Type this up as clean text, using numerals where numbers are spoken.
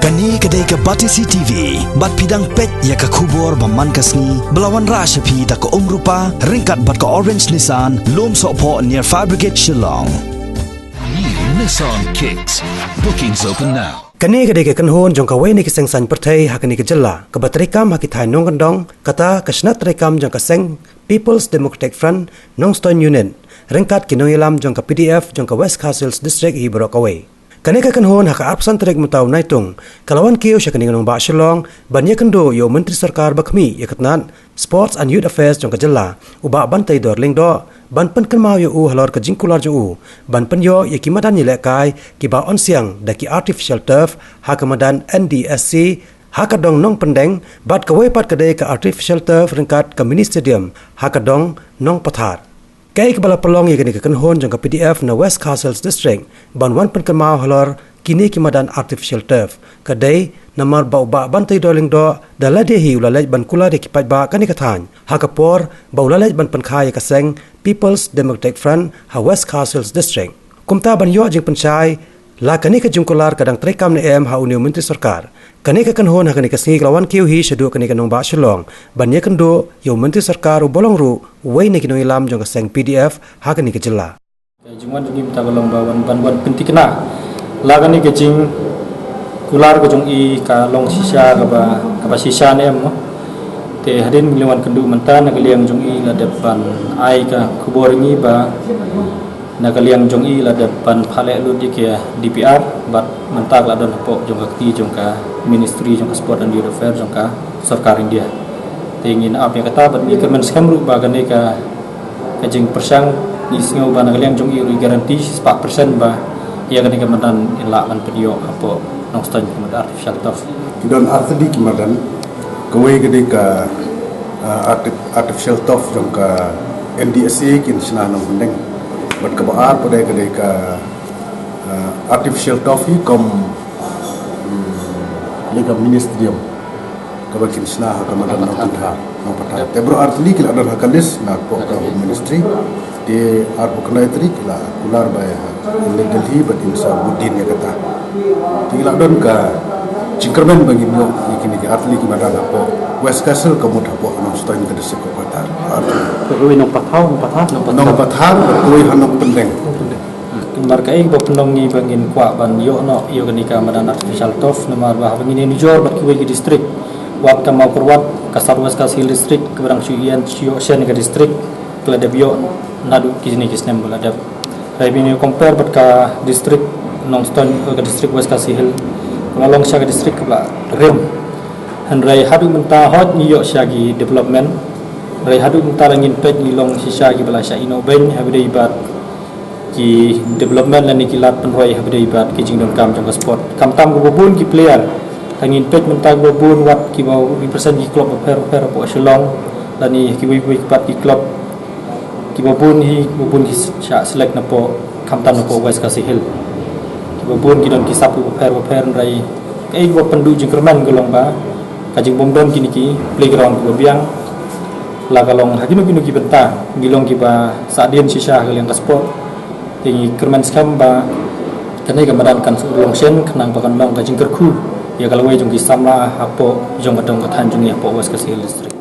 Kani kedai ke Batisi TV, bat pidang pet ya ke kubur baman kasni, belawan rasyapi tak ke rupa, ringkat bat ke Orange Nissan, lom sokpo near Fire Brigade Shillong. New Nissan Kicks. Bookings open now. Kani kedai ke kenhon jong kawai ni keseng san pertai hakani ke jela, ke batrekam hakitai nong kendong, kata kesnat rekam jong keseng People's Democratic Front nong Stone Union, ringkat kinong ilam jong ke PDF jong ke West Castles District Hibro kawai. Kani ka kanhon haka arpsan trek mutaw naitung kalawan kiyo siya kani nganong ba Shillong banya kendo yo menteri sarkar bakmi yakatnan Sports and Youth Affairs jong kajala uba bantay dorling do ban pen kenmao yo halor ka jingkular jo ban pen yo yakimadan nilekai kiba on siang daki artificial turf hakamadan NDSC hakadong nong pendeng bat kawai pat kadai ka artificial turf ringkat ka mini stadium hakadong nong pathar. Kay kebala pelong yang kini kekenhon jangka PDF na West Castles District banwan penkemau halor kini kimadan artificial turf kadai namar bau-ba bantai doling do daladehi ulalaj ban kula de kipat ba kani kathan hakapor baulalaj ban penkhai kaseng People's Democratic Front ha West Castles District kumta ban yo jing penchai la kani ke jungkular kadang trekam ne ha Union Menteri Sarkar kani ke kenhon ha kani kasngi lawan kiu hi sedu kani kanong ba Shillong ban ye kendo yo Menteri Sarkar bolong ru wei ne kinong ilam jong kaseng PDF ha kani ke jela jingwan jing minta golong bawan ban penti kena la kani ke jing kular ko jong I ka long sisa ka ba sisa ne mo te hadin miliwan kendu mentan na kaliang jong I la depan ai ka kubor ni ba na kaliang jong I la depan phale lu di ke DPR bat mentak la don po jong ka ti jong ka ministry jong ka sport and youth affairs jong ka sarkar India tingin apa yang kata bat ni kemen skam ru ba gane ka jing persang ni singau ba na kaliang jong I ru garanti 4% ba ia gane ka medan ila man pedio apo nong stan kemen artificial turf dan arti kimadan kawai gede ka artificial turf jong ka NDSA kin sina nong pendeng bat ka baar pada gede ka artificial turf hi kom lega ministerium ka bakin sina ka madan nong patha te bro arti kila dan hakalis na ko ka ministry de arpo kanaitri kila kular ba le delhi bat insa budin ya kata kila don ka Jingkermen bagi mo ikini ke atli ki madan apo West Castle kamu dapo nong stain ke desek kota koi nong pathau koi hanong pendeng kemar kai ba pendong ni bangin kwa ban yo no yo kenika madan artificial turf nomor ba bangin ni jor bat ki district wat ka mau kurwat kasar West Castle district ke barang suian sio sen ke district kelada bio nadu kini kisnem belada revenue compare bat ka district nong stain ke district West Castle Malong Syaga District kebla rem Rai hadu menta hot ni yok syagi development Rai hadu menta langin pet ni long syagi bala sya ino ben habide ibat ki development lan kilat penroi habide ibat ki jingdon kam jong sport kam tam go bobun ki player langin pet menta go bobun wat ki bau represent ki club per po Shillong lan ni ki wi pat ki club ki bobun hi sya select na po kam tam na po West Castle Hill babun kidon kisap per rai ai go pendu jingkerman golong ba kajing bomdon kini ki playground go biang la galong hagino ki benta gilong ki ba sadien sisa kalian ka sport tingi kerman skam ba kanai ka madan kan long sen kenang bakan long kajing kerku ya kalau wei jong ki samla apo jong kadong ka thanjung ya po West Castle District